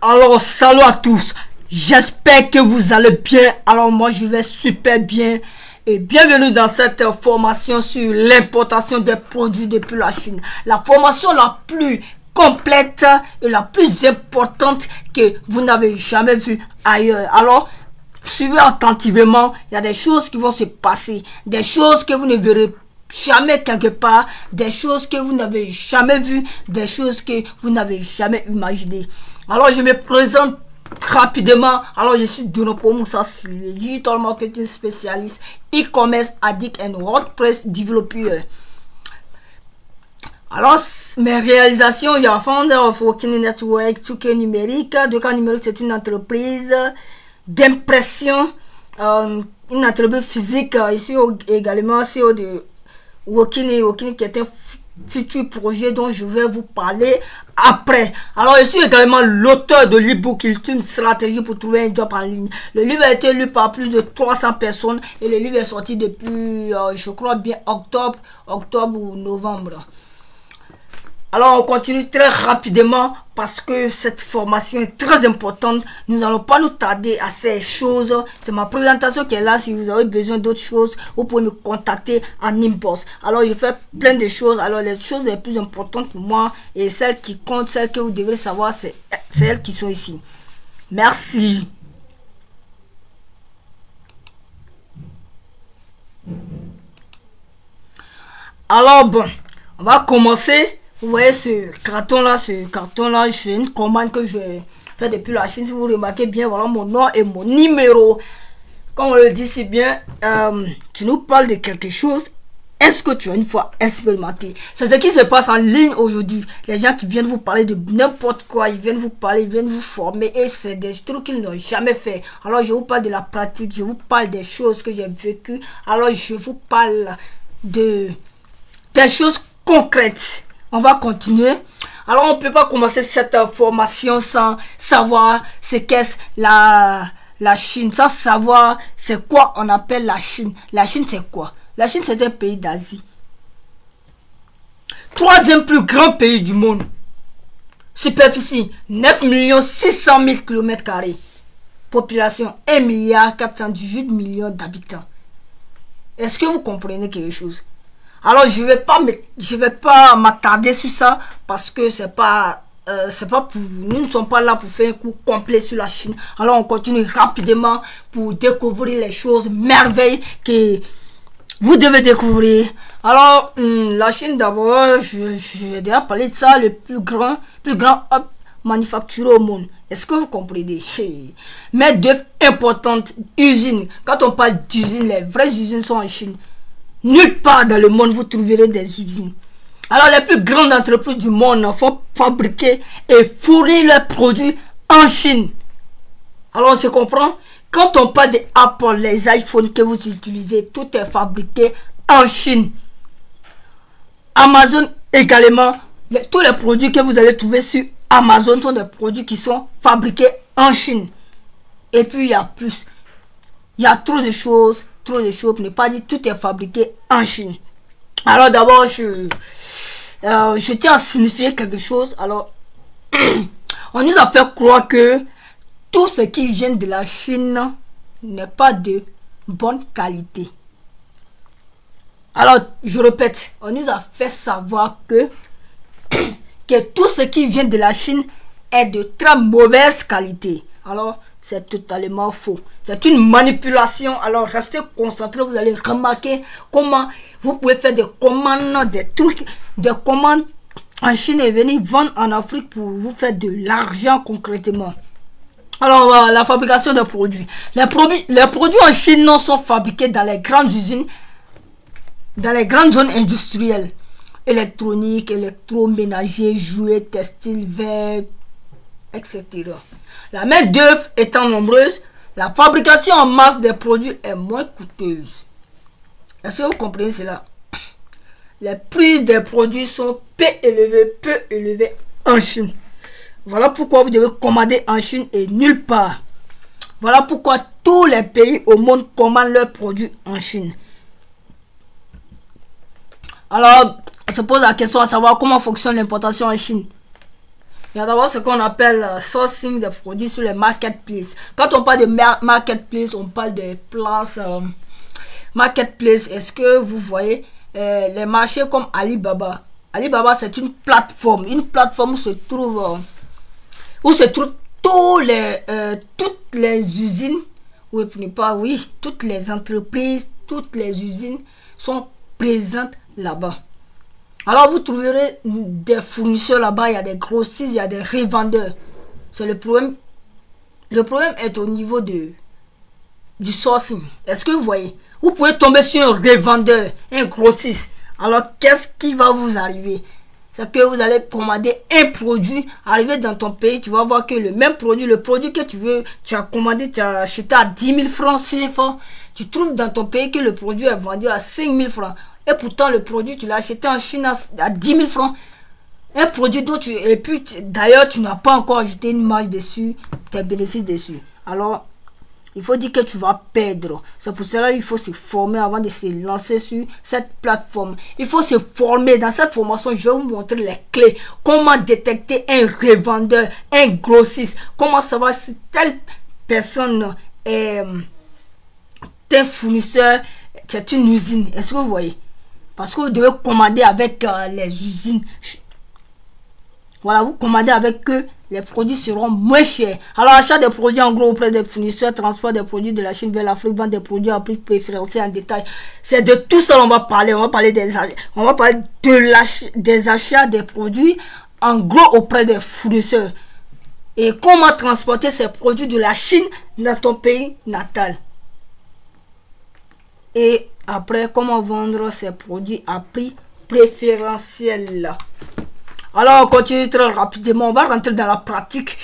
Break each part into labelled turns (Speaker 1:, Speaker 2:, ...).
Speaker 1: Alors, salut à tous. J'espère que vous allez bien. Alors, moi, je vais super bien. Et bienvenue dans cette formation sur l'importation des produits depuis la Chine. La formation la plus complète et la plus importante que vous n'avez jamais vue ailleurs. Alors, suivez attentivement. Il y a des choses qui vont se passer. Des choses que vous ne verrez jamais quelque part. Des choses que vous n'avez jamais vues. Des choses que vous n'avez jamais imaginées. Alors, je me présente rapidement. Alors, je suis Donopo Moussa Sylvie, Digital Marketing Spécialiste, e-commerce addict and WordPress développeur. Alors, mes réalisations, il y a Founder of Working Network, 2K Numérique. 2K Numérique, c'est une entreprise d'impression, une entreprise physique. Ici également, CEO de Working qui est un futur projet dont je vais vous parler après. Alors, je suis également l'auteur de l'e-book Ultime Stratégie pour trouver un job en ligne. Le livre a été lu par plus de 300 personnes et le livre est sorti depuis, je crois bien, octobre ou novembre. Alors, on continue très rapidement parce que cette formation est très importante. Nous n'allons pas nous tarder à ces choses. C'est ma présentation qui est là. Si vous avez besoin d'autres choses, vous pouvez me contacter en inbox. Alors, je fais plein de choses. Alors, les choses les plus importantes pour moi et celles qui comptent, celles que vous devez savoir, c'est elles qui sont ici. Merci. Alors, bon, on va commencer. Vous voyez ce carton là, j'ai une commande que je fais depuis la Chine. Si vous remarquez bien, voilà mon nom et mon numéro. Comme on le dit si bien, tu nous parles de quelque chose. Est-ce que tu as une fois expérimenté? C'est ce qui se passe en ligne aujourd'hui. Les gens qui viennent vous parler de n'importe quoi, ils viennent vous parler, ils viennent vous former et c'est des trucs qu'ils n'ont jamais fait. Alors je vous parle de la pratique, je vous parle des choses que j'ai vécues. Alors je vous parle des choses concrètes. On va continuer. Alors, on ne peut pas commencer cette formation sans savoir ce qu'est la Chine, sans savoir c'est quoi on appelle la Chine. La Chine, c'est quoi? La Chine, c'est un pays d'Asie. Troisième plus grand pays du monde. Superficie, 9 600 000 km². Population, 1 418 millions d'habitants. Est-ce que vous comprenez quelque chose? Alors je vais pas m'attarder sur ça parce que c'est pas pour nous ne sommes pas là pour faire un cours complet sur la Chine. Alors on continue rapidement pour découvrir les choses merveilles que vous devez découvrir. Alors la Chine d'abord, j'ai déjà parlé de ça, le plus grand hub manufacturier au monde. Est-ce que vous comprenez? Mais d'œuvres importantes, usines. Quand on parle d'usines, les vraies usines sont en Chine. Nulle part dans le monde vous trouverez des usines. Alors les plus grandes entreprises du monde font fabriquer et fournir leurs produits en Chine. Alors on se comprend. Quand on parle des Apple, les iPhones que vous utilisez, tout est fabriqué en Chine. Amazon également, tous les produits que vous allez trouver sur Amazon sont des produits qui sont fabriqués en Chine. Et puis il y a plus. Il y a trop de choses pour ne pas dire tout est fabriqué en Chine. Alors d'abord, je tiens à signifier quelque chose. Alors, on nous a fait croire que tout ce qui vient de la Chine n'est pas de bonne qualité. Alors, je répète, on nous a fait savoir que tout ce qui vient de la Chine est de très mauvaise qualité. Alors, c'est totalement faux. C'est une manipulation. Alors, restez concentrés. Vous allez remarquer comment vous pouvez faire des commandes, des trucs, des commandes en Chine et venir vendre en Afrique pour vous faire de l'argent concrètement. Alors, la fabrication des produits. Les produits en Chine sont fabriqués dans les grandes usines, dans les grandes zones industrielles. Électronique, électroménager, jouets, textiles, verre, etc. La main-d'œuvre étant nombreuse, la fabrication en masse des produits est moins coûteuse. Est-ce que vous comprenez cela? Les prix des produits sont peu élevés en Chine. Voilà pourquoi vous devez commander en Chine et nulle part. Voilà pourquoi tous les pays au monde commandent leurs produits en Chine. Alors, on se pose la question à savoir comment fonctionne l'importation en Chine. Il y a d'abord ce qu'on appelle sourcing des produits sur les marketplaces. Quand on parle de marketplace, on parle de places marketplace. Est-ce que vous voyez les marchés comme Alibaba? Alibaba, c'est une plateforme où se trouvent toutes les usines, toutes les entreprises, toutes les usines sont présentes là-bas. Alors vous trouverez des fournisseurs là-bas, il y a des grossistes, il y a des revendeurs. C'est le problème. Le problème est au niveau du sourcing. Est-ce que vous voyez? Vous pouvez tomber sur un revendeur, un grossiste. Alors qu'est-ce qui va vous arriver? C'est que vous allez commander un produit, arriver dans ton pays, tu vas voir que le même produit, le produit que tu veux, tu as commandé, tu as acheté à 10 000 francs CFA, tu trouves dans ton pays que le produit est vendu à 5 000 francs. Et pourtant, le produit, tu l'as acheté en Chine à 10 000 francs. Un produit dont et puis d'ailleurs, tu n'as pas encore ajouté une marge dessus, tes bénéfices dessus. Alors, il faut dire que tu vas perdre. C'est pour cela qu'il faut se former avant de se lancer sur cette plateforme. Il faut se former. Dans cette formation, je vais vous montrer les clés. Comment détecter un revendeur, un grossiste. Comment savoir si telle personne est un fournisseur, c'est une usine. Est-ce que vous voyez? Parce que vous devez commander avec les usines. Voilà, vous commandez avec eux, les produits seront moins chers. Alors, achat des produits en gros auprès des fournisseurs, transport des produits de la Chine vers l'Afrique, vente des produits à prix préférentiel en détail. C'est de tout ça qu'on va parler. On va parler des achats des produits en gros auprès des fournisseurs. Et comment transporter ces produits de la Chine dans ton pays natal. Et après, comment vendre ces produits à prix préférentiel. Alors, on continue très rapidement. On va rentrer dans la pratique.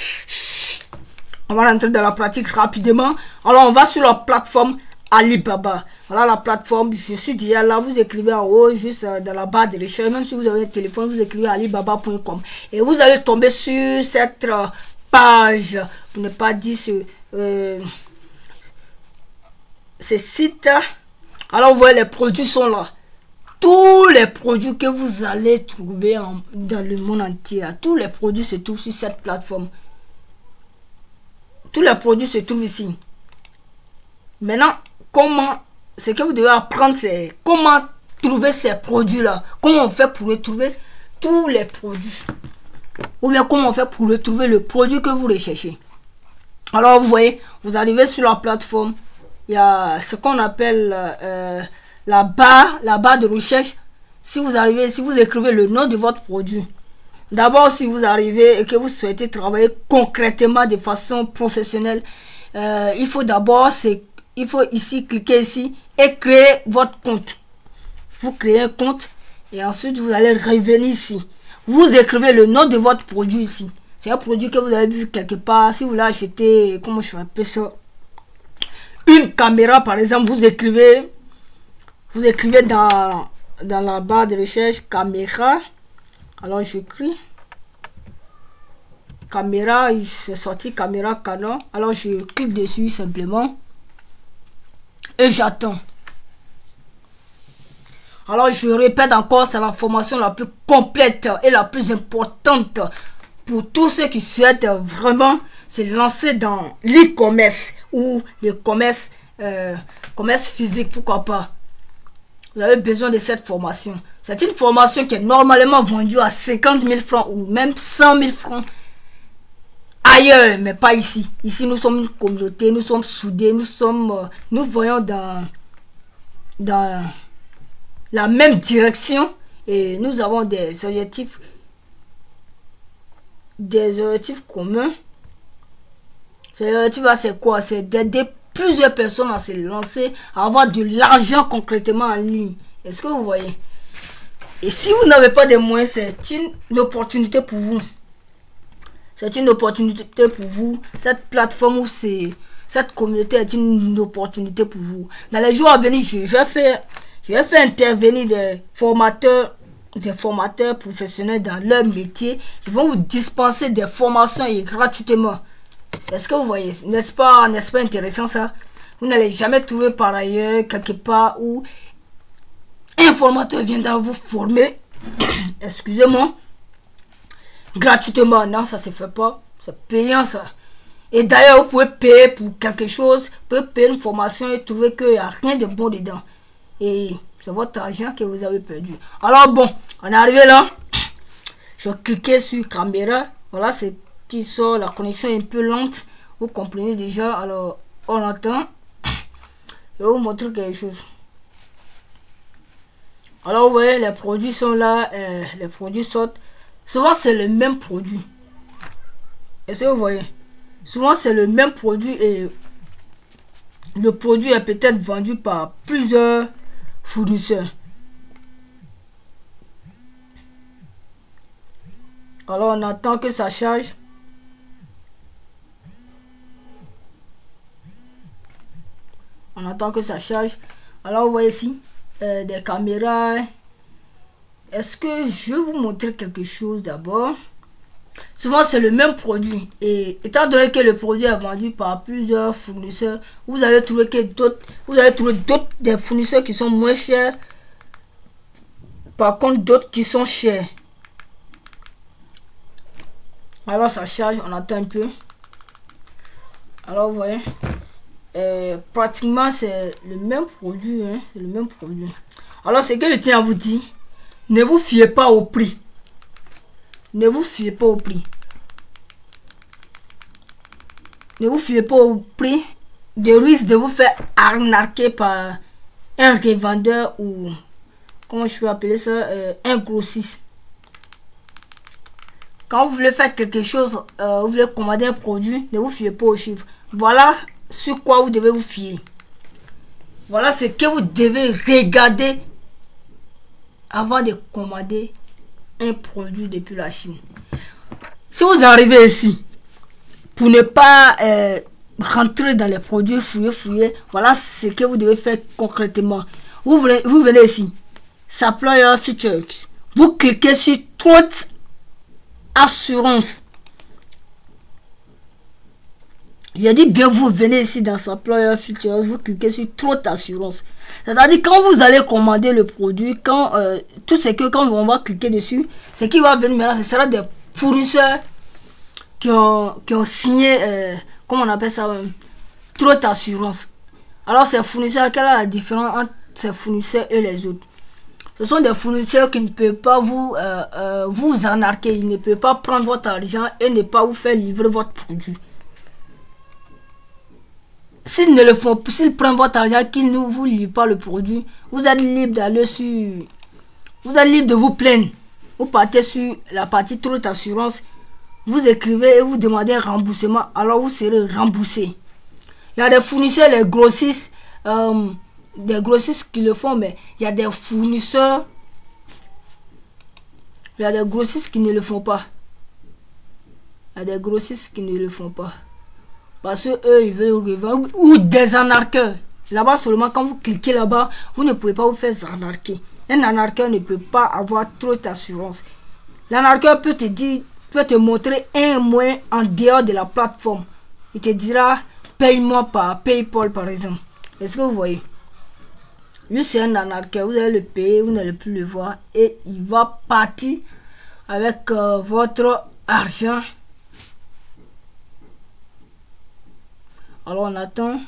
Speaker 1: On va rentrer dans la pratique rapidement. Alors, on va sur la plateforme Alibaba. Voilà la plateforme. Je suis déjà là. Vous écrivez en haut, juste dans la barre de recherche. Même si vous avez un téléphone, vous écrivez alibaba.com. Et vous allez tomber sur cette page. Pour ne pas dire ce site. Alors, vous voyez, les produits sont là. Tous les produits que vous allez trouver dans le monde entier, tous les produits se trouvent sur cette plateforme. Tous les produits se trouvent ici. Maintenant, ce que vous devez apprendre, c'est comment trouver ces produits-là. Comment on fait pour retrouver tous les produits. Ou bien comment on fait pour retrouver le produit que vous recherchez. Alors, vous voyez, vous arrivez sur la plateforme. Il y a ce qu'on appelle la barre de recherche. Si vous écrivez le nom de votre produit. D'abord, si vous arrivez et que vous souhaitez travailler concrètement de façon professionnelle, il faut ici cliquer ici et créer votre compte. Vous créez un compte et ensuite vous allez revenir ici. Vous écrivez le nom de votre produit ici. C'est un produit que vous avez vu quelque part. Si vous l'avez acheté, comment je fais ça? Une caméra par exemple, vous écrivez dans la barre de recherche caméra. Alors j'écris caméra, c'est sorti caméra Canon. Alors je clique dessus simplement et j'attends. Alors je répète encore, c'est l'information la plus complète et la plus importante pour tous ceux qui souhaitent vraiment se lancer dans l'e-commerce ou le commerce physique, pourquoi pas. Vous avez besoin de cette formation. C'est une formation qui est normalement vendue à 50 000 francs ou même 100 000 francs ailleurs, mais pas ici. Ici, nous sommes une communauté, nous sommes soudés, nous voyons dans la même direction et nous avons des objectifs communs. Ces objectifs, c'est quoi? C'est d'aider plusieurs personnes à se lancer, à avoir de l'argent concrètement en ligne. Est-ce que vous voyez? Et si vous n'avez pas de moyens, c'est une opportunité pour vous. C'est une opportunité pour vous. Cette plateforme ou cette communauté est une opportunité pour vous. Dans les jours à venir, je vais faire intervenir des formateurs professionnels dans leur métier. Ils vont vous dispenser des formations et gratuitement. Est-ce que vous voyez? N'est-ce pas intéressant ça? Vous n'allez jamais trouver par ailleurs quelque part où un formateur viendra vous former. Excusez-moi. gratuitement. Non, ça se fait pas. C'est payant ça. Et d'ailleurs, vous pouvez payer pour quelque chose, vous pouvez payer une formation et trouver qu'il n'y a rien de bon dedans. Et c'est votre argent que vous avez perdu. Alors bon, on est arrivé là. Je vais cliquer sur caméra. Voilà, c'est qui sort. La connexion est un peu lente. Vous comprenez déjà. Alors, on attend. Je vais vous montrer quelque chose. Alors, vous voyez, les produits sont là. Les produits sortent. Souvent, c'est le même produit. Est-ce que vous voyez? Souvent, c'est le même produit et le produit est peut-être vendu par plusieurs fournisseurs. Alors, on attend que ça charge. On attend que ça charge. Alors, vous voyez ici, des caméras. Est-ce que je vais vous montrer quelque chose d'abord? Souvent, c'est le même produit. Et étant donné que le produit est vendu par plusieurs fournisseurs, vous allez trouver que d'autres des fournisseurs qui sont moins chers. Par contre, d'autres qui sont chers. Alors, ça charge. On attend un peu. Alors, vous voyez. Pratiquement, c'est le même produit. Hein, c'est le même produit. Alors, ce que je tiens à vous dire, ne vous fiez pas au prix. Ne vous fiez pas au prix. Ne vous fiez pas au prix. De risque de vous faire arnaquer par un revendeur ou, comment je peux appeler ça, un grossiste. Quand vous voulez faire quelque chose, vous voulez commander un produit, ne vous fiez pas aux chiffres. Voilà sur quoi vous devez vous fier. Voilà ce que vous devez regarder avant de commander un produit depuis la Chine. Si vous arrivez ici pour ne pas rentrer dans les produits fouiller, voilà ce que vous devez faire concrètement. Vous venez ici, Supplier Features, vous cliquez sur Trust Assurance. J'ai dit bien, vous venez ici dans Supplier Features, vous cliquez sur Trust Assurance. C'est-à-dire quand vous allez commander le produit, quand tout ce que quand on va cliquer dessus, ce qui va venir maintenant, ce sera des fournisseurs qui ont signé, comment on appelle ça, Trust Assurance. Alors ces fournisseurs, quelle est la différence entre ces fournisseurs et les autres? Ce sont des fournisseurs qui ne peuvent pas vous arnaquer, ils ne peuvent pas prendre votre argent et ne pas vous faire livrer votre produit. S'ils ne le font pas, s'ils prennent votre argent, qu'ils ne vous livrent pas le produit, vous êtes libre d'aller sur... Vous êtes libre de vous plaindre. Vous partez sur la partie Trust Assurance, vous écrivez et vous demandez un remboursement, alors vous serez remboursé. Il y a des fournisseurs, les grossistes, des grossistes qui le font, mais il y a des fournisseurs, il y a des grossistes qui ne le font pas. Il y a des grossistes qui ne le font pas. Parce que eux, ils veulent revendre. Ou des arnaqueurs. Là-bas seulement, quand vous cliquez là-bas, vous ne pouvez pas vous faire arnaquer. Un arnaqueur ne peut pas avoir trop d'assurance. L'arnaqueur peut te dire, peut te montrer un moyen en dehors de la plateforme. Il te dira, paye-moi par PayPal par exemple. Est-ce que vous voyez? Lui, c'est un arnaqueur. Vous allez le payer, vous n'allez plus le voir. Et il va partir avec votre argent. Alors on attend.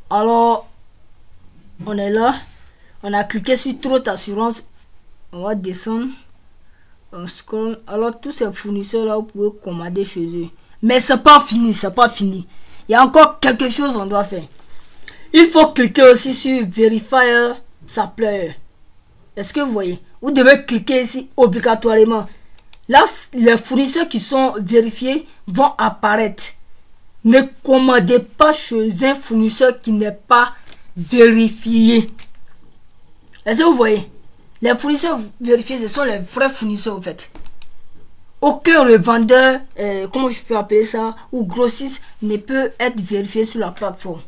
Speaker 1: Alors on est là. On a cliqué sur Trust Assurance. On va descendre. On scroll. Alors tous ces fournisseurs là, vous pouvez commander chez eux. Mais c'est pas fini, c'est pas fini. Il y a encore quelque chose qu'on doit faire. Il faut cliquer aussi sur Verifier Supplier. Est-ce que vous voyez? Vous devez cliquer ici obligatoirement. Là, les fournisseurs qui sont vérifiés vont apparaître. Ne commandez pas chez un fournisseur qui n'est pas vérifié. Est-ce que vous voyez? Les fournisseurs vérifiés, ce sont les vrais fournisseurs en fait. Aucun revendeur, comment je peux appeler ça, ou grossiste ne peut être vérifié sur la plateforme.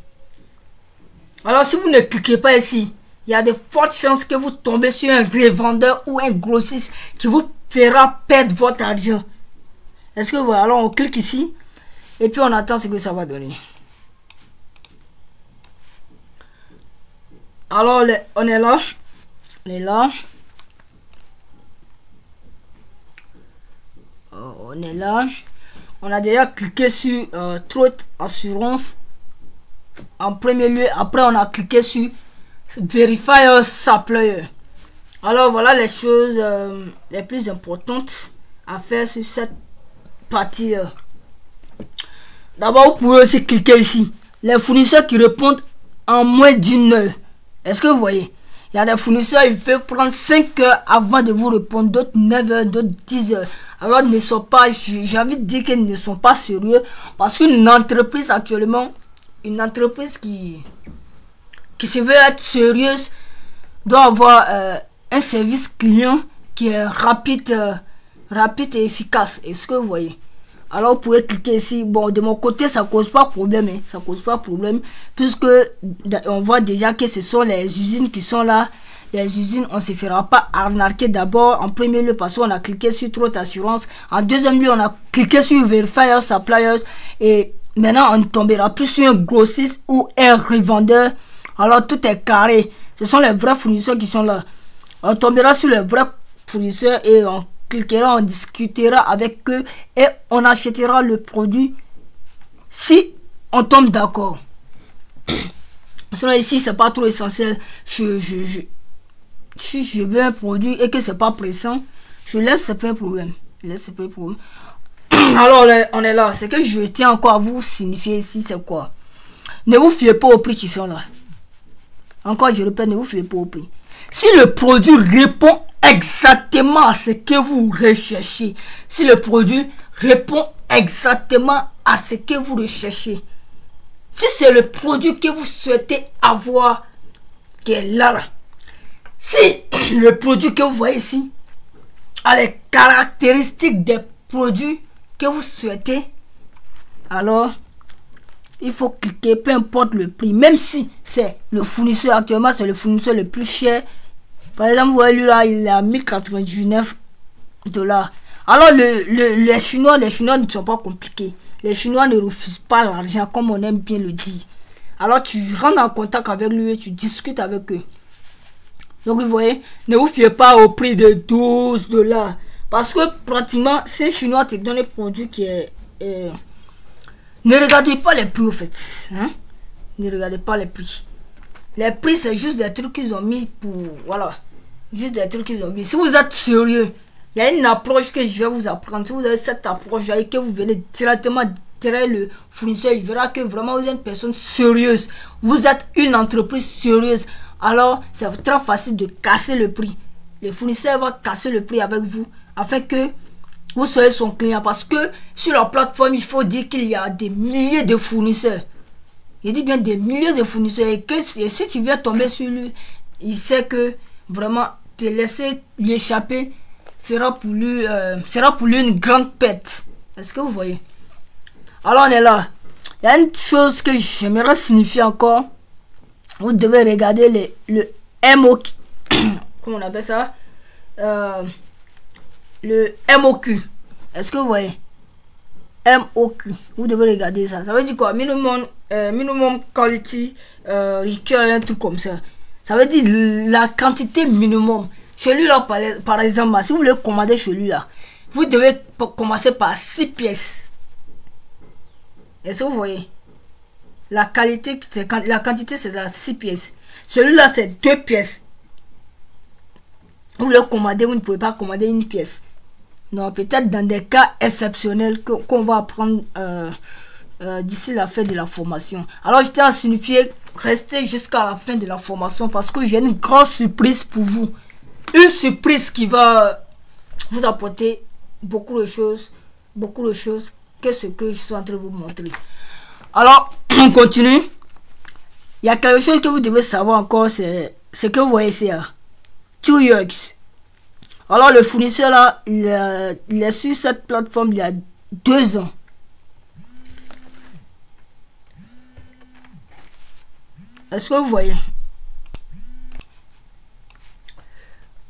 Speaker 1: Alors si vous ne cliquez pas ici, il y a de fortes chances que vous tombez sur un revendeur ou un grossiste qui vous fera perdre votre argent. Est-ce que vous voyez? Alors on clique ici et puis on attend ce que ça va donner. Alors on est là. On est là. On est là. On a déjà cliqué sur Trust Assurance en premier lieu. Après, on a cliqué sur Verify Supplier. Alors, voilà les choses les plus importantes à faire sur cette partie. D'abord, vous pouvez aussi cliquer ici. Les fournisseurs qui répondent en moins d'une heure. Est-ce que vous voyez? Il y a des fournisseurs, ils peuvent prendre 5 heures avant de vous répondre, d'autres 9 heures, d'autres 10 heures. Alors, ne sont pas, j'ai envie de dire qu'ils ne sont pas sérieux. Parce qu'une entreprise actuellement, une entreprise qui se veut être sérieuse, doit avoir un service client qui est rapide et efficace. Est-ce que vous voyez? Alors, vous pouvez cliquer ici. Bon, de mon côté, ça cause pas problème. Hein. Ça cause pas problème. Puisque on voit déjà que ce sont les usines qui sont là. Les usines, on ne se fera pas arnaquer d'abord. En premier lieu, parce qu'on a cliqué sur Trust Assurance. En deuxième lieu, on a cliqué sur Verify Suppliers. Et maintenant, on ne tombera plus sur un grossiste ou un revendeur. Alors, tout est carré. Ce sont les vrais fournisseurs qui sont là. On tombera sur les vrais fournisseurs et on cliquera, on discutera avec eux et on achètera le produit si on tombe d'accord. Sinon ici c'est pas trop essentiel. Si je veux un produit et que c'est pas pressant, je laisse, c'est pas un problème. Alors on est là. Ce que je tiens encore à vous signifier ici, c'est quoi? Ne vous fiez pas aux prix qui sont là. Encore je répète, ne vous fiez pas aux prix. Si le produit répond exactement à ce que vous recherchez, si le produit répond exactement à ce que vous recherchez, si c'est le produit que vous souhaitez avoir qui est là, si le produit que vous voyez ici a les caractéristiques des produits que vous souhaitez, alors il faut cliquer, peu importe le prix, même si c'est le fournisseur, actuellement c'est le fournisseur le plus cher. Par exemple, vous voyez lui là, il est à 1099 $. Alors les Chinois ne sont pas compliqués. Les Chinois ne refusent pas l'argent comme on aime bien le dire. Alors tu rentres en contact avec lui et tu discutes avec eux. Donc vous voyez, ne vous fiez pas au prix de 12 $. Parce que pratiquement, ces Chinois te donnent un produit qui est... ne regardez pas les prix au fait. Hein? Ne regardez pas les prix. Les prix, c'est juste des trucs qu'ils ont mis pour... Voilà. Juste des trucs qu'ils ont mis. Si vous êtes sérieux, il y a une approche que je vais vous apprendre. Si vous avez cette approche et que vous venez directement derrière le fournisseur, il verra que vraiment vous êtes une personne sérieuse. Vous êtes une entreprise sérieuse. Alors, c'est très facile de casser le prix. Le fournisseur va casser le prix avec vous afin que vous soyez son client. Parce que sur la plateforme, il faut dire qu'il y a des milliers de fournisseurs. Il dit bien des milliers de fournisseurs. Et si tu viens tomber sur lui, il sait que vraiment te laisser l'échapper sera pour lui une grande perte. Est-ce que vous voyez? Alors on est là. Il y a une chose que j'aimerais signifier encore. Vous devez regarder le MOQ. Comment on appelle ça? Le MOQ. Est-ce que vous voyez? MOQ. Vous devez regarder ça. Ça veut dire quoi? Minimum quality require, un truc comme ça. Ça veut dire la quantité minimum. Celui-là, par exemple, si vous voulez commander celui-là, vous devez commencer par 6 pièces. Est-ce que vous voyez? La quantité, c'est à 6 pièces. Celui-là, c'est 2 pièces. Vous voulez commander, vous ne pouvez pas commander une pièce. Non, peut-être dans des cas exceptionnels qu'on va apprendre d'ici la fin de la formation. Alors, je tiens à signifier, restez jusqu'à la fin de la formation parce que j'ai une grande surprise pour vous. Une surprise qui va vous apporter beaucoup de choses que ce que je suis en train de vous montrer. Alors, on continue. Il y a quelque chose que vous devez savoir encore, c'est ce que vous voyez ici. 2 years. Alors, le fournisseur là, il est sur cette plateforme il y a 2 ans. Est-ce que vous voyez?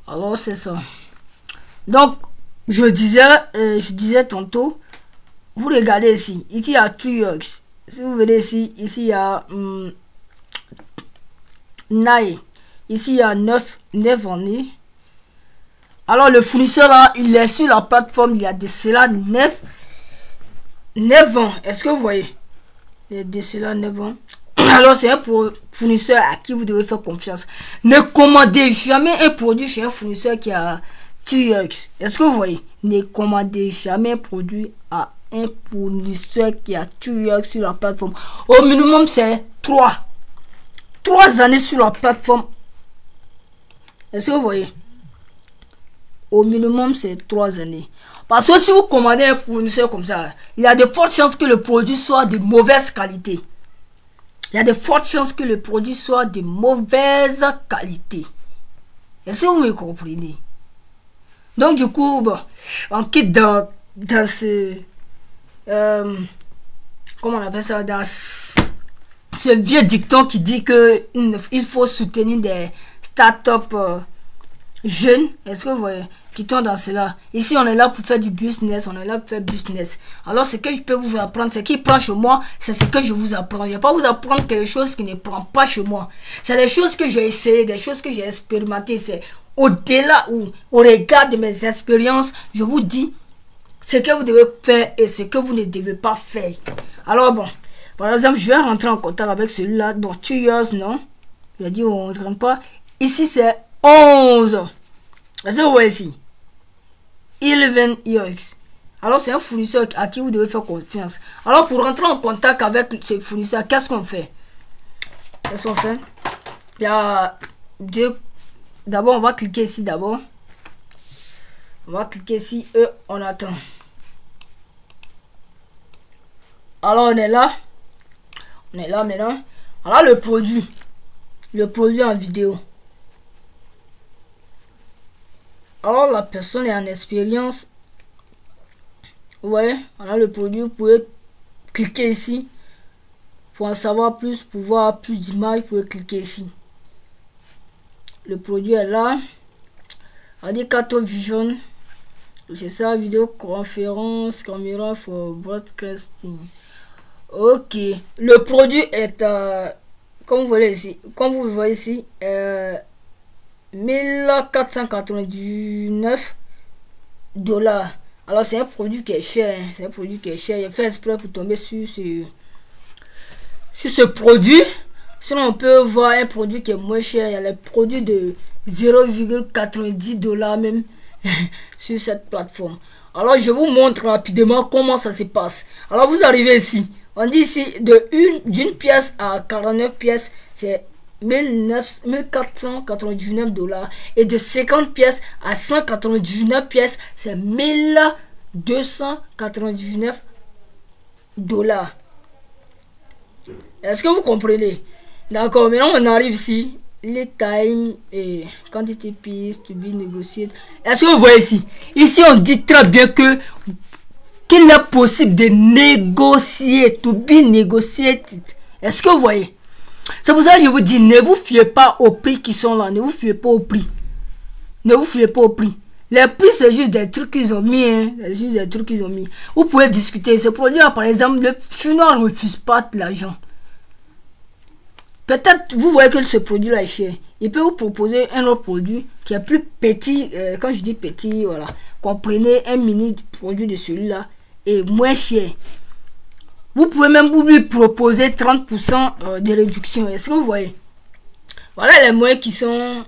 Speaker 1: Alors, c'est ça. Donc, je disais tantôt, vous regardez ici. Ici, il y a 2 years. Si vous venez ici, il y a 9. Ici, il y a 9 années. Alors le fournisseur là, il est sur la plateforme il y a de cela 9 ans. Est-ce que vous voyez? Il y a de cela 9 ans. Alors c'est un fournisseur à qui vous devez faire confiance. Ne commandez jamais un produit chez un fournisseur qui a TUX. Est-ce que vous voyez? Ne commandez jamais un produit à un fournisseur qui a TUX sur la plateforme. Au minimum c'est 3 années sur la plateforme. Est-ce que vous voyez? Au minimum c'est 3 années. Parce que si vous commandez un fournisseur comme ça, il y a de fortes chances que le produit soit de mauvaise qualité. Il y a de fortes chances que le produit soit de mauvaise qualité. Est-ce que vous me comprenez? Donc du coup, bon, on quitte dans ce... comment on appelle ça? Dans ce vieux dicton qui dit que il faut soutenir des startups jeunes. Est-ce que vous voyez? Quittons dans cela. Ici, on est là pour faire du business. On est là pour faire business. Alors, ce que je peux vous apprendre, ce qui prend chez moi, c'est ce que je vous apprends. Je ne vais pas vous apprendre quelque chose qui ne prend pas chez moi. C'est des choses que j'ai essayé, des choses que j'ai expérimentées. C'est au-delà ou au regard de mes expériences, je vous dis ce que vous devez faire et ce que vous ne devez pas faire. Alors, bon, par exemple, je vais rentrer en contact avec celui-là. Donc, 2 years, non. Je vais dire, on ne rentre pas. Ici, c'est 11. Est-ce que vous voyez ici? 11 years. Alors, c'est un fournisseur à qui vous devez faire confiance. Alors, pour rentrer en contact avec ce fournisseur, qu'est-ce qu'on fait? Qu'est-ce qu'on fait? Il y a deux. D'abord, on va cliquer ici d'abord. On va cliquer ici et on attend. Alors, on est là. On est là maintenant. Alors, le produit. Le produit en vidéo. Alors, la personne est en expérience. Vous voyez, voilà le produit. Vous pouvez cliquer ici. Pour en savoir plus, pour voir plus d'images, vous pouvez cliquer ici. Le produit est là. On dit Kato Vision. C'est ça, vidéoconférence, caméra for broadcasting. Ok. Le produit est, comme vous voyez ici, $1499. Alors c'est un produit qui est cher. C'est un produit qui est cher. Il fait exprès pour tomber sur ce produit. Sinon on peut voir un produit qui est moins cher. Il y a les produits de $0,90 même sur cette plateforme. Alors je vous montre rapidement comment ça se passe. Alors vous arrivez ici. On dit ici d'une pièce à 49 pièces, c'est $1,499. Et de 50 pièces à 199 pièces, c'est $1,299. Est-ce que vous comprenez? D'accord, maintenant on arrive ici. Les time et quantity piece to be negotiated. Est-ce que vous voyez ici? Ici on dit très bien que qu'il est possible de négocier, to be negotiated. Est-ce que vous voyez? C'est pour ça que je vous dis, ne vous fiez pas aux prix qui sont là. Ne vous fiez pas au prix. Ne vous fiez pas au prix. Les prix, c'est juste des trucs qu'ils ont mis. Hein. C'est juste des trucs qu'ils ont mis. Vous pouvez discuter. Ce produit-là, par exemple, le Chinois ne refuse pas de l'argent. Peut-être, vous voyez que ce produit-là est cher. Il peut vous proposer un autre produit qui est plus petit. Quand je dis petit, voilà. Comprenez un mini produit de celui-là et moins cher. Vous pouvez même lui proposer 30% de réduction. Est-ce que vous voyez? Voilà les moyens qui sont...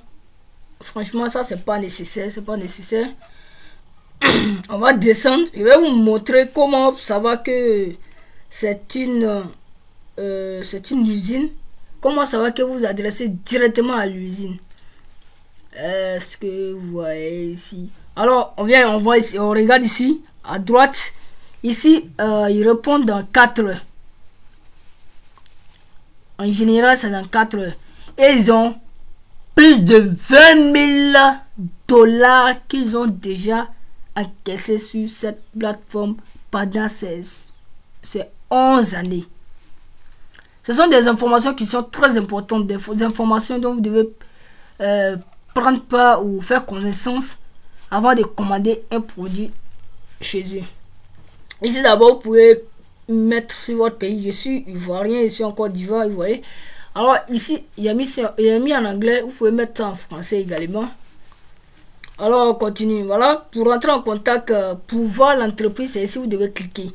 Speaker 1: Franchement, ça, c'est pas nécessaire. C'est pas nécessaire. On va descendre. Je vais vous montrer comment savoir que c'est une usine. Comment savoir que vous vous adressez directement à l'usine. Est-ce que vous voyez ici? Alors, on voit ici, on regarde ici, à droite. Ici, ils répondent dans 4 heures. En général, c'est dans 4 heures. Et ils ont plus de $20,000 qu'ils ont déjà encaissé sur cette plateforme pendant ces 11 années. Ce sont des informations qui sont très importantes, des informations dont vous devez prendre part ou faire connaissance avant de commander un produit chez eux. Ici d'abord, vous pouvez mettre sur votre pays. Je suis ivoirien, je suis en Côte d'Ivoire, vous voyez. Alors ici, il y a mis en anglais, vous pouvez mettre ça en français également. Alors on continue. Voilà, pour rentrer en contact, pour voir l'entreprise, c'est ici vous devez cliquer.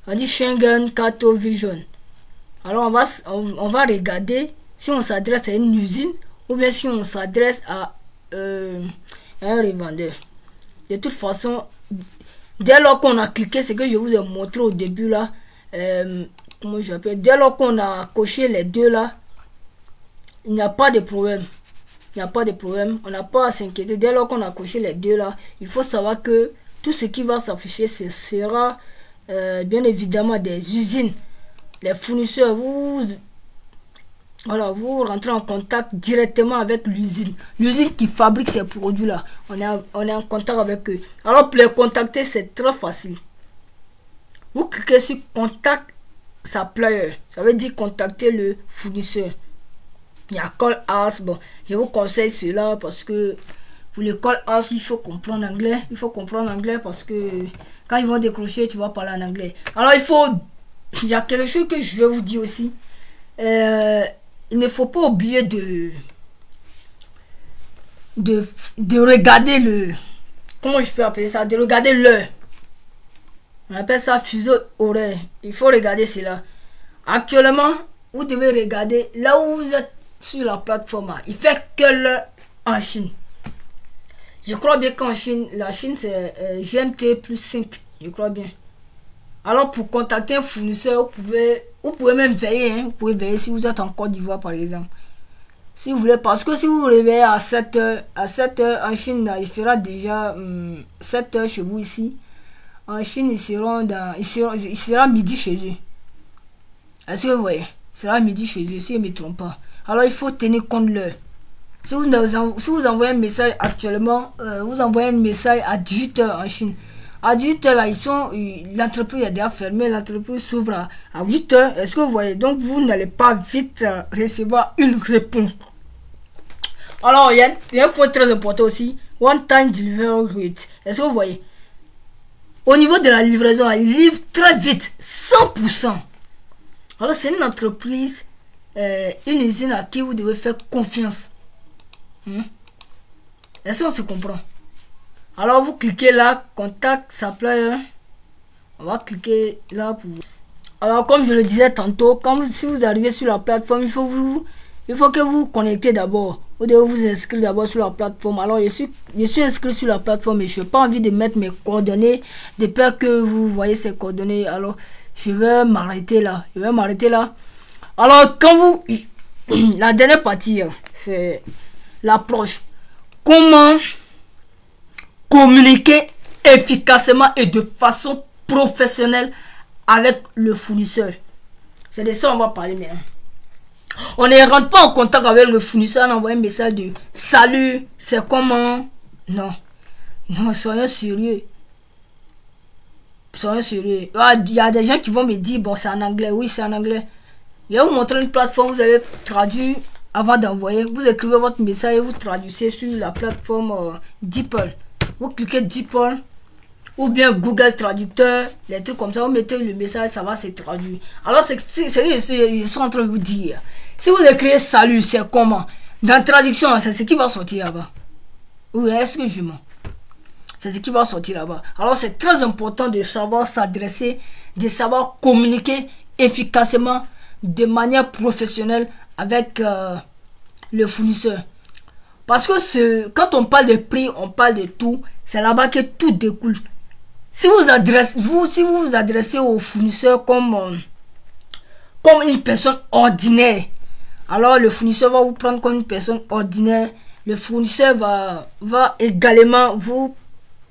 Speaker 1: On dit Schengen Carto Vision. Alors on va regarder si on s'adresse à une usine ou bien si on s'adresse à un revendeur. De toute façon, dès lors qu'on a cliqué, ce que je vous ai montré au début là, comment j'appelle, dès lors qu'on a coché les deux là, il n'y a pas de problème. Il n'y a pas de problème, on n'a pas à s'inquiéter. Dès lors qu'on a coché les deux là, il faut savoir que tout ce qui va s'afficher, ce sera bien évidemment des usines. Les fournisseurs, voilà, vous rentrez en contact directement avec l'usine. L'usine qui fabrique ces produits-là. On est en contact avec eux. Alors, pour les contacter, c'est très facile. Vous cliquez sur Contact Supplier. Ça veut dire contacter le fournisseur. Il y a Call Us. Bon, je vous conseille cela parce que pour le Call Us, il faut comprendre anglais. Il faut comprendre anglais parce que quand ils vont décrocher, tu vas parler en anglais. Alors, il y a quelque chose que je vais vous dire aussi. Il ne faut pas oublier de regarder le... Comment je peux appeler ça? De regarder l'heure. On appelle ça fuseau horaire. Il faut regarder cela. Actuellement, vous devez regarder là où vous êtes sur la plateforme. Il fait quelle heure en Chine? Je crois bien qu'en Chine, la Chine c'est GMT plus 5. Je crois bien. Alors pour contacter un fournisseur, vous pouvez même veiller. Hein, vous pouvez veiller si vous êtes en Côte d'Ivoire par exemple. Si vous voulez, parce que si vous vous réveillez à 7 h en Chine, il fera déjà 7 h chez vous ici. En Chine, il sera midi chez eux. Est-ce que vous voyez? Il sera midi chez eux, si je ne me trompe pas. Alors il faut tenir compte de l'heure. Si vous envoyez un message actuellement, vous envoyez un message à 18 h en Chine. À 18 h là, l'entreprise est déjà fermée, l'entreprise s'ouvre à 8 h. Est-ce que vous voyez? Donc vous n'allez pas vite recevoir une réponse. Alors il y a un point très important aussi. One time delivery rate. Est-ce que vous voyez? Au niveau de la livraison, il livre très vite, 100%. Alors c'est une entreprise, une usine à qui vous devez faire confiance. Est-ce qu'on se comprend? Alors vous cliquez là, Contact Supplier. On va cliquer là pour vous. Alors comme je le disais tantôt, si vous arrivez sur la plateforme, il faut que vous vous connectez d'abord. Vous devez vous inscrire d'abord sur la plateforme. Alors je suis inscrit sur la plateforme et je n'ai pas envie de mettre mes coordonnées de peur que vous voyez ces coordonnées. Alors je vais m'arrêter là. Alors quand vous... La dernière partie, c'est l'approche. Comment communiquer efficacement et de façon professionnelle avec le fournisseur. C'est de ça qu'on va parler maintenant. On ne rentre pas en contact avec le fournisseur, on envoie un message de salut, c'est comment? Non. Non, soyons sérieux. Soyons sérieux. Il y a des gens qui vont me dire, bon, c'est en anglais. Oui, c'est en anglais. Je vais vous montrer une plateforme, vous allez traduire avant d'envoyer. Vous écrivez votre message et vous traduisez sur la plateforme DeepL. Vous cliquez DeepL ou bien Google Traducteur, les trucs comme ça, vous mettez le message, ça va se traduire. Alors, c'est ce que je suis en train de vous dire. Si vous écrivez salut, c'est comment? Dans la traduction, c'est ce qui va sortir là-bas. Oui, est-ce que je mens? C'est ce qui va sortir là-bas. Alors, c'est très important de savoir s'adresser, de savoir communiquer efficacement, de manière professionnelle avec le fournisseur. Parce que quand on parle de prix, on parle de tout. C'est là-bas que tout découle. Si vous vous adressez au fournisseur comme une personne ordinaire, alors le fournisseur va vous prendre comme une personne ordinaire. Le fournisseur va également vous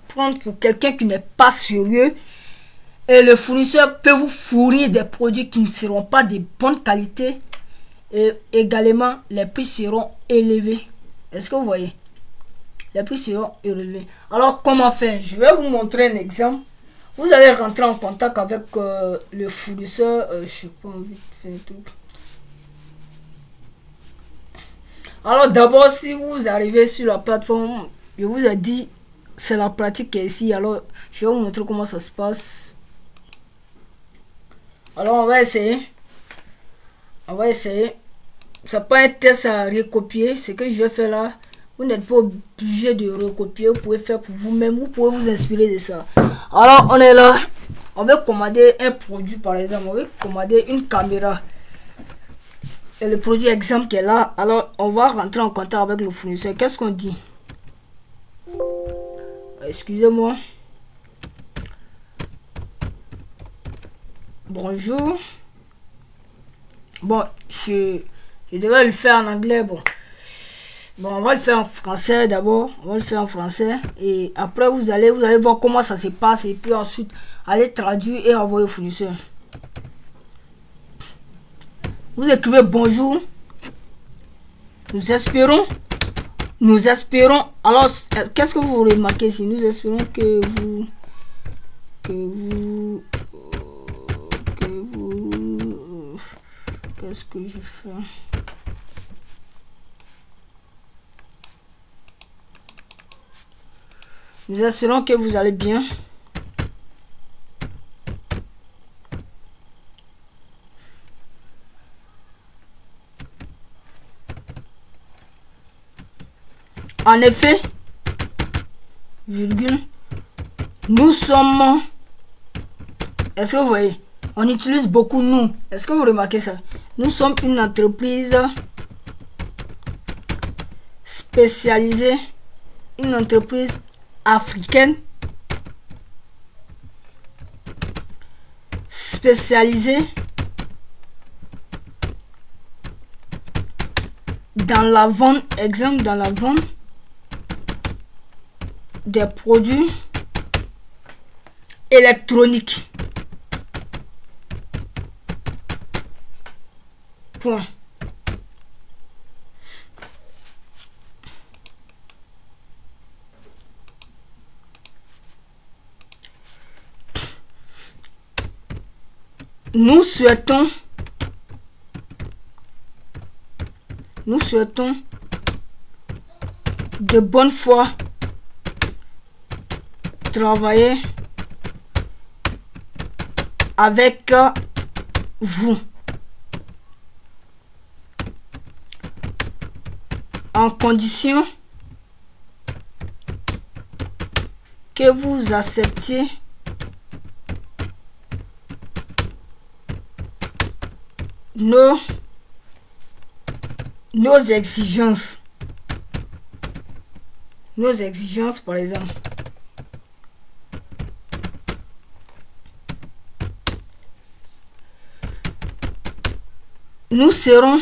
Speaker 1: prendre pour quelqu'un qui n'est pas sérieux. Et le fournisseur peut vous fournir des produits qui ne seront pas de bonne qualité. Et également, les prix seront élevés. Est-ce que vous voyez? Les prix seront élevés. Alors, comment faire? Je vais vous montrer un exemple. Vous allez rentrer en contact avec le fournisseur. Je sais pas envie de faire tout. Alors, d'abord, si vous arrivez sur la plateforme, je vous ai dit, c'est la pratique qui est ici. Alors, je vais vous montrer comment ça se passe. Alors, on va essayer. C'est pas un test à recopier. Ce que je vais faire là, Vous n'êtes pas obligé de recopier, vous pouvez faire pour vous-même, vous pouvez vous inspirer de ça. Alors, on est là, on veut commander un produit par exemple, on veut commander une caméra. Et le produit exemple qui est là, alors on va rentrer en contact avec le fournisseur. Qu'est-ce qu'on dit? Excusez-moi. Bonjour. Bon, je devais le faire en anglais. Bon, on va le faire en français d'abord. On va le faire en français. Et après, vous allez voir comment ça se passe. Et puis ensuite, allez traduire et envoyer au fournisseur. Vous écrivez bonjour. Nous espérons. Alors, qu'est-ce que vous remarquez ici? Nous espérons que vous qu'est-ce que je fais? Nous espérons que vous allez bien. En effet, virgule, nous sommes... Est-ce que vous voyez? On utilise beaucoup nous. Est-ce que vous remarquez ça? Nous sommes une entreprise spécialisée, une entreprise africaine spécialisée dans la vente, exemple dans la vente des produits électroniques. Point. Nous souhaitons de bonne foi travailler avec vous en condition que vous acceptiez nos exigences. Nos exigences, par exemple. Nous serons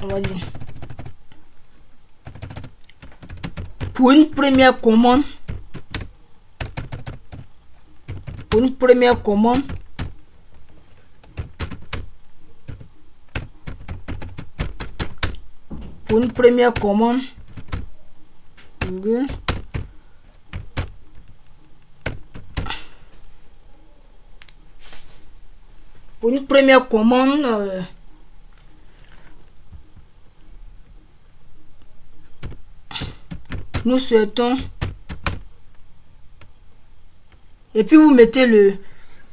Speaker 1: on va dire pour une première commande, nous souhaitons, et puis vous mettez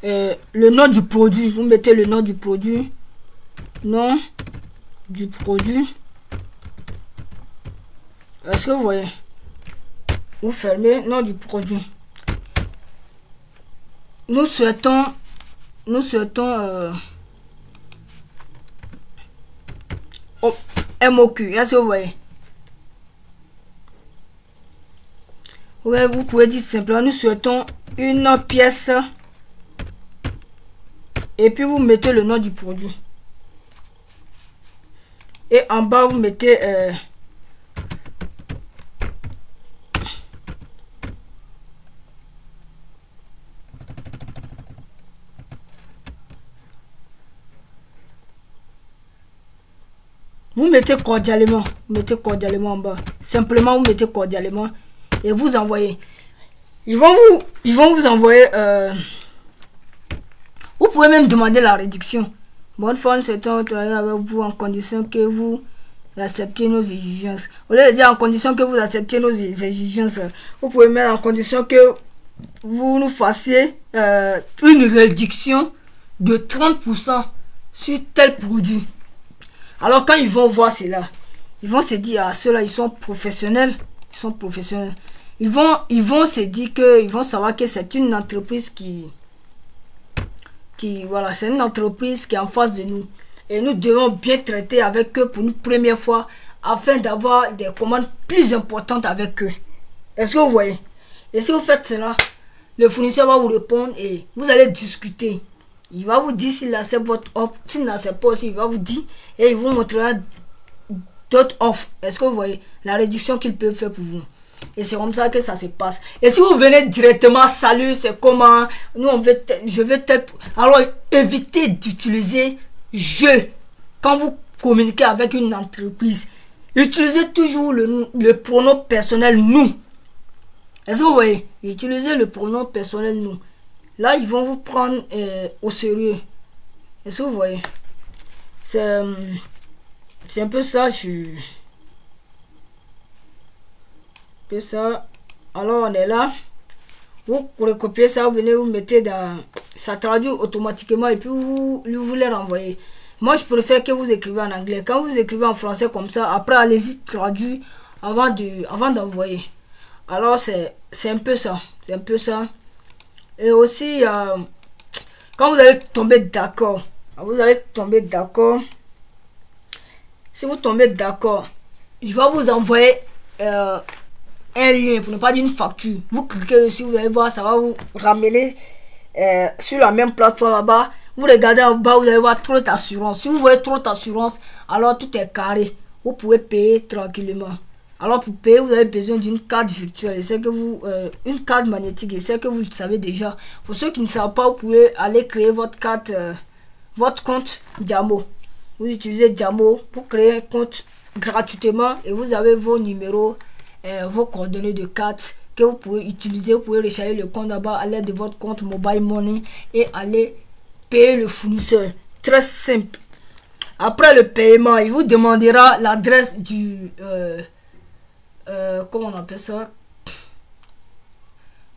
Speaker 1: le nom du produit, vous mettez le nom du produit, est-ce que vous voyez? Vous fermez, nom du produit. Nous souhaitons MOQ, est-ce que vous voyez? Ouais, vous pouvez dire simplement nous souhaitons une pièce et puis vous mettez le nom du produit et en bas vous mettez cordialement, en bas, simplement vous mettez cordialement et vous envoyez. Ils vont vous envoyer. Vous pouvez même demander la réduction. Bonne fois, nous souhaitons travailler avec vous en condition que vous acceptez nos exigences. Au lieu de dire en condition que vous acceptez nos exigences, vous pouvez mettre en condition que vous nous fassiez une réduction de 30% sur tel produit. Alors quand ils vont voir cela, ils vont se dire, ah, ceux-là, ils sont professionnels. Ils sont professionnels. Ils vont se dire que, ils vont savoir que c'est une entreprise voilà, c'est une entreprise qui est en face de nous. Et nous devons bien traiter avec eux pour une première fois afin d'avoir des commandes plus importantes avec eux. Est-ce que vous voyez? Et si vous faites cela, le fournisseur va vous répondre et vous allez discuter. Il va vous dire s'il accepte votre offre. S'il n'accepte pas aussi, il va vous dire et il vous montrera d'autres offres. Est-ce que vous voyez la réduction qu'il peut faire pour vous? Et c'est comme ça que ça se passe. Et si vous venez directement, salut, c'est comment? Nous, je veux tel. Alors, évitez d'utiliser je quand vous communiquez avec une entreprise. Utilisez toujours le pronom personnel nous. Est-ce que vous voyez? Utilisez le pronom personnel nous. Là, ils vont vous prendre au sérieux. Est-ce que vous voyez? C'est un peu ça. Ça. Alors, on est là. Vous recopiez ça, vous venez, vous mettez dans... Ça traduit automatiquement et puis vous les renvoyez. Moi, je préfère que vous écrivez en anglais. Quand vous écrivez en français comme ça, après, allez-y traduire avant d'envoyer. Alors, c'est un peu ça. C'est un peu ça. Et aussi, quand vous allez tomber d'accord, si vous tombez d'accord, il va vous envoyer un lien, pour ne pas dire une facture. Vous cliquez dessus, vous allez voir, ça va vous ramener sur la même plateforme là-bas. Vous regardez en bas, vous allez voir trop d'assurance. Si vous voyez trop d'assurance, alors tout est carré. Vous pouvez payer tranquillement. Alors pour payer, vous avez besoin d'une carte virtuelle. C'est que une carte magnétique. Et c'est que vous le savez déjà. Pour ceux qui ne savent pas, vous pouvez aller créer votre carte, votre compte Diamo. Vous utilisez Diamo pour créer un compte gratuitement et vous avez vos numéros, vos coordonnées de carte que vous pouvez utiliser. Vous pouvez recharger le compte là-bas à l'aide de votre compte Mobile Money et aller payer le fournisseur. Très simple. Après le paiement, il vous demandera l'adresse du comment on appelle ça,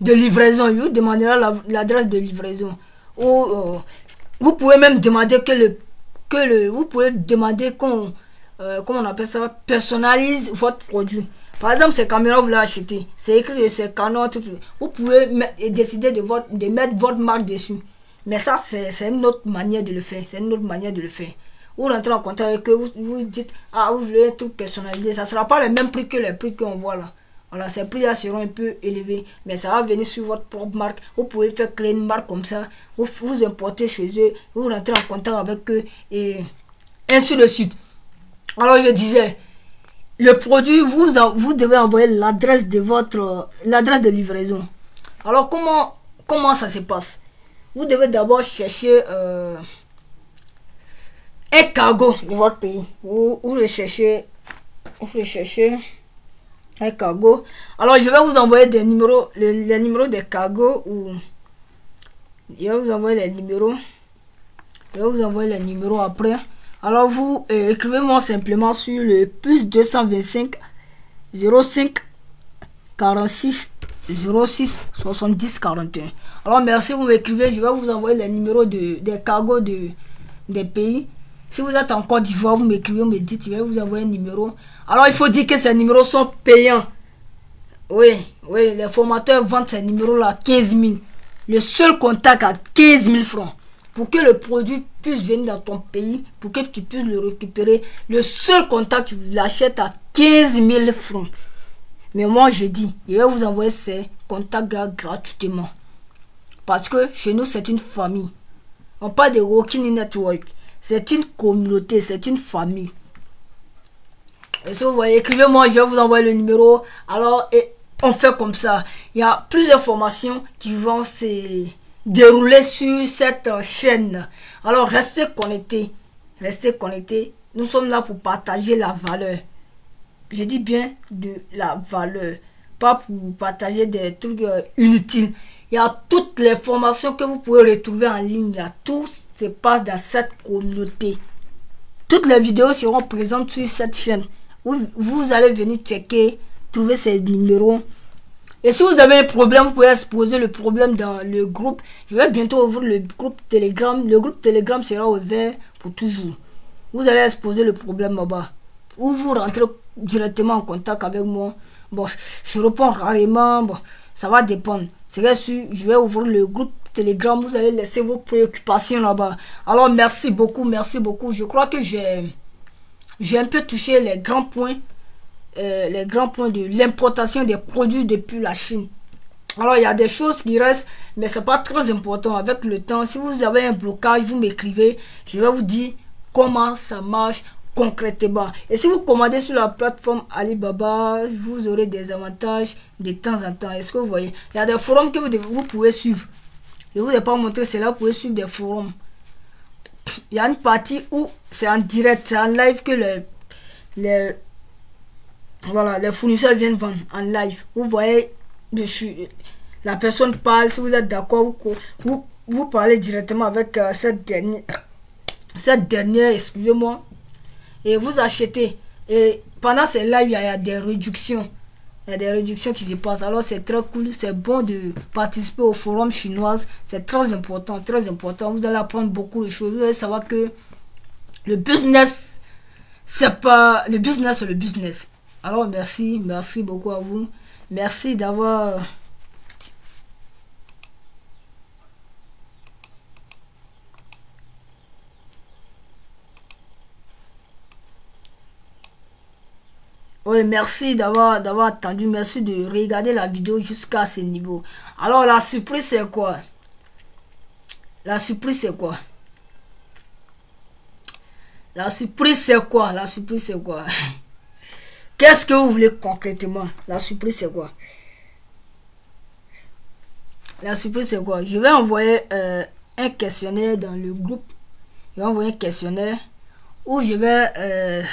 Speaker 1: de livraison. Il vous demandera l'adresse de livraison. Ou vous pouvez même demander vous pouvez demander qu'on comment on appelle ça, personnalise votre produit. Par exemple, ces caméras vous l'avez acheté, c'est écrit ces canons, tout. Vous pouvez décider de mettre votre marque dessus. Mais ça, c'est une autre manière de le faire. C'est une autre manière de le faire. Vous rentrez en contact avec eux, vous dites, ah, vous voulez un truc personnalisé. Ça ne sera pas le même prix que les prix qu'on voit là. Voilà, ces prix-là seront un peu élevés. Mais ça va venir sur votre propre marque. Vous pouvez faire créer une marque comme ça. Vous importez chez eux, vous rentrez en contact avec eux et ainsi de suite. Alors, je disais, le produit, vous devez envoyer l'adresse de livraison. Alors, comment ça se passe? Vous devez d'abord chercher un cargo de votre pays. Vous le cherchez un cargo. Alors, je vais vous envoyer des numéros, les numéros des cargos. Je vais vous envoyer les numéros. Je vais vous envoyer les numéros après. Alors, vous écrivez-moi simplement sur le plus 225 05 46 06 70 41. Alors, merci, vous m'écrivez. Je vais vous envoyer les numéros des cargos des pays. Si vous êtes en Côte d'Ivoire, vous m'écrivez, vous me dites, je vais vous envoyer un numéro. Alors, il faut dire que ces numéros sont payants. Oui, les formateurs vendent ces numéros-là 15 000. Le seul contact à 15 000 francs. Pour que le produit puisse venir dans ton pays, pour que tu puisses le récupérer, le seul contact, tu l'achètes à 15 000 francs. Mais moi, je dis, je vais vous envoyer ces contacts-là gratuitement. Parce que chez nous, c'est une famille. On parle de Working Network. C'est une communauté, c'est une famille. Et si vous voyez, écrivez-moi, je vais vous envoyer le numéro. Alors, on fait comme ça. Il y a plusieurs formations qui vont se dérouler sur cette chaîne. Alors, restez connectés. Restez connectés. Nous sommes là pour partager la valeur. Je dis bien de la valeur. Pas pour partager des trucs inutiles. Il y a toutes les formations que vous pouvez retrouver en ligne. Il y a tout se passe dans cette communauté. Toutes les vidéos seront présentes sur cette chaîne. Vous allez venir checker, trouver ces numéros. Et si vous avez un problème, vous pouvez exposer le problème dans le groupe. Je vais bientôt ouvrir le groupe Telegram. Le groupe Telegram sera ouvert pour toujours. Vous allez exposer le problème là-bas. Ou vous rentrez directement en contact avec moi. Bon, je réponds rarement. Bon, ça va dépendre. C'est sûr, je vais ouvrir le groupe Telegram. Vous allez laisser vos préoccupations là-bas. Alors, merci beaucoup, merci beaucoup. Je crois que j'ai un peu touché les grands points. Les grands points de l'importation des produits depuis la Chine. Alors, il y a des choses qui restent, mais ce n'est pas très important. Avec le temps, si vous avez un blocage, vous m'écrivez. Je vais vous dire comment ça marche concrètement. Et si vous commandez sur la plateforme Alibaba, vous aurez des avantages de temps en temps. Est-ce que vous voyez? Il y a des forums que vous pouvez suivre. Je ne vous ai pas montré cela, vous pouvez suivre des forums. Il y a une partie où c'est en direct, c'est en live que les fournisseurs viennent vendre en live. Vous voyez, la personne parle. Si vous êtes d'accord, vous parlez directement avec cette dernière, excusez-moi, et vous achetez. Et pendant ces lives, il y a des réductions. Il y a des réductions qui se passent. Alors c'est très cool, c'est bon de participer au forum chinois. C'est très important, très important. Vous allez apprendre beaucoup de choses. Vous allez savoir que le business, c'est pas... Le business, c'est le business. Alors merci beaucoup à vous. Merci d'avoir... Oui, merci d'avoir attendu. Merci de regarder la vidéo jusqu'à ce niveau. Alors la surprise c'est quoi? La surprise c'est quoi? La surprise c'est quoi? La surprise c'est quoi? Qu'est-ce que vous voulez concrètement? La surprise c'est quoi? La surprise c'est quoi? Je vais envoyer un questionnaire dans le groupe. Je vais envoyer un questionnaire où je vais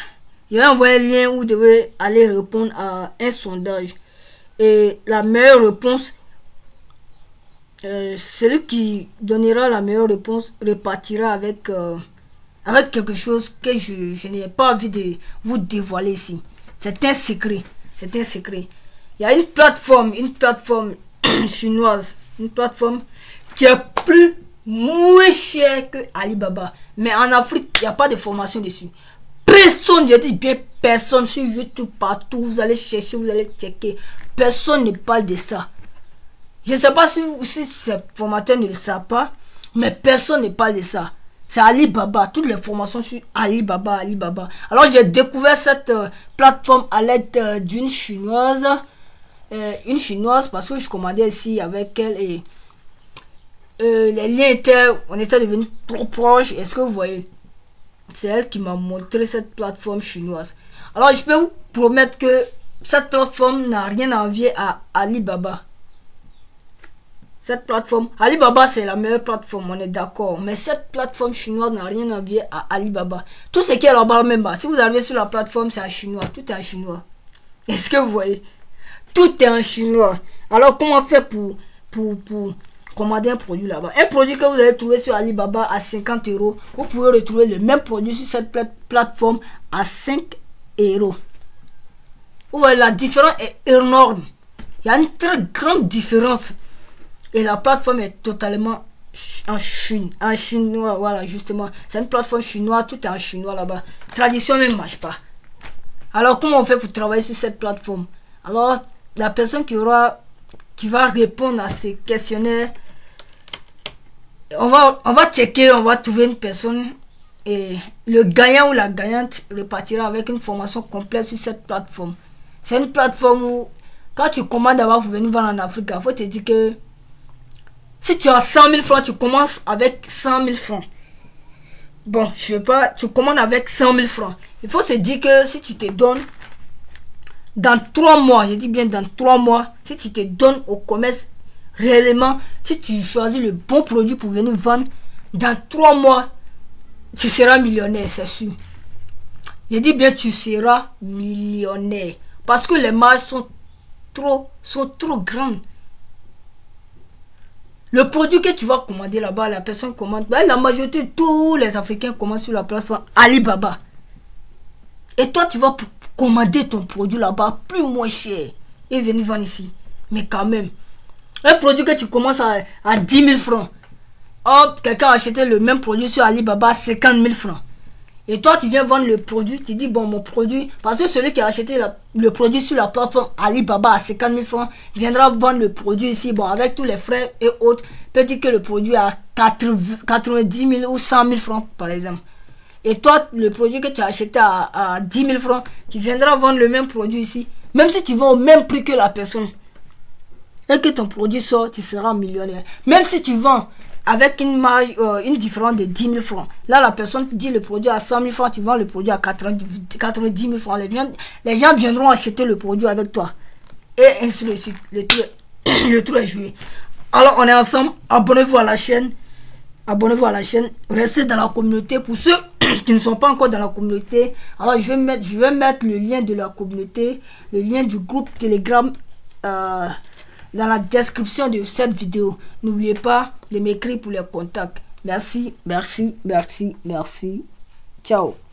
Speaker 1: envoyer un lien où vous devez aller répondre à un sondage. Et la meilleure réponse, celui qui donnera la meilleure réponse repartira avec quelque chose que je n'ai pas envie de vous dévoiler ici. C'est un secret. C'est un secret. Il y a une plateforme chinoise, une plateforme qui est moins chère que Alibaba. Mais en Afrique, il n'y a pas de formation dessus. Personne, je dis bien personne, sur YouTube, partout, vous allez chercher, vous allez checker. Personne ne parle de ça. Je ne sais pas si ces formateurs ne le savent pas, mais personne ne parle de ça. C'est Alibaba, toutes les formations sur Alibaba. Alors j'ai découvert cette plateforme à l'aide d'une chinoise. Une chinoise parce que je commandais ici avec elle et les liens on était devenus trop proches. Est-ce que vous voyez? C'est elle qui m'a montré cette plateforme chinoise. Alors je peux vous promettre que cette plateforme n'a rien à envier à Alibaba. Cette plateforme, Alibaba c'est la meilleure plateforme, on est d'accord. Mais cette plateforme chinoise n'a rien à envier à Alibaba. Tout ce qui est là-bas même bas, si vous arrivez sur la plateforme, c'est en chinois. Tout est en chinois. Est-ce que vous voyez? Tout est en chinois. Alors comment faire pour commander un produit là-bas? Un produit que vous allez trouver sur Alibaba à 50 €, vous pouvez retrouver le même produit sur cette plateforme à 5 €. Vous voyez, la différence est énorme. Il y a une très grande différence. Et la plateforme est totalement en chinois, voilà, justement. C'est une plateforme chinoise, tout est en chinois là-bas. Tradition ne marche pas. Alors, comment on fait pour travailler sur cette plateforme? Alors, la personne qui va répondre à ces questionnaires, on va checker, on va trouver une personne et le gagnant ou la gagnante repartira avec une formation complète sur cette plateforme. C'est une plateforme où, quand tu commandes d'abord pour venir vendre en Afrique, il faut te dire que si tu as 100 000 francs, tu commences avec 100 000 francs. Bon, je veux pas, tu commandes avec 100 000 francs. Il faut se dire que si tu te donnes dans 3 mois, je dis bien dans 3 mois, si tu te donnes au commerce réellement, si tu choisis le bon produit pour venir vendre, dans 3 mois, tu seras millionnaire, c'est sûr. Je dis bien tu seras millionnaire. Parce que les marges sont trop grandes. Le produit que tu vas commander là-bas, la personne commande. Ben, la majorité de tous les Africains commandent sur la plateforme Alibaba. Et toi, tu vas commander ton produit là-bas plus moins cher et venir vendre ici. Mais quand même, un produit que tu commences à 10 000 francs. Or, quelqu'un a acheté le même produit sur Alibaba à 50 000 francs. Et toi, tu viens vendre le produit, tu dis, bon, mon produit, parce que celui qui a acheté le produit sur la plateforme Alibaba à 50 000 francs, viendra vendre le produit ici, bon, avec tous les frais et autres, peut dire que le produit à 90 000 ou 100 000 francs, par exemple. Et toi, le produit que tu as acheté à 10 000 francs, tu viendras vendre le même produit ici, même si tu vends au même prix que la personne. Et que ton produit sort, tu seras millionnaire. Même si tu vends avec une marge, une différence de 10 000 francs. Là, la personne dit le produit à 100 000 francs, tu vends le produit à 90 000 francs. Les gens viendront acheter le produit avec toi. Et ainsi de suite. Le tour est joué. Alors, on est ensemble. Abonnez-vous à la chaîne. Abonnez-vous à la chaîne. Restez dans la communauté. Pour ceux qui ne sont pas encore dans la communauté, alors je vais mettre le lien de la communauté, le lien du groupe Telegram dans la description de cette vidéo. N'oubliez pas de m'écrire pour les contacts. Merci, merci, merci, merci. Ciao.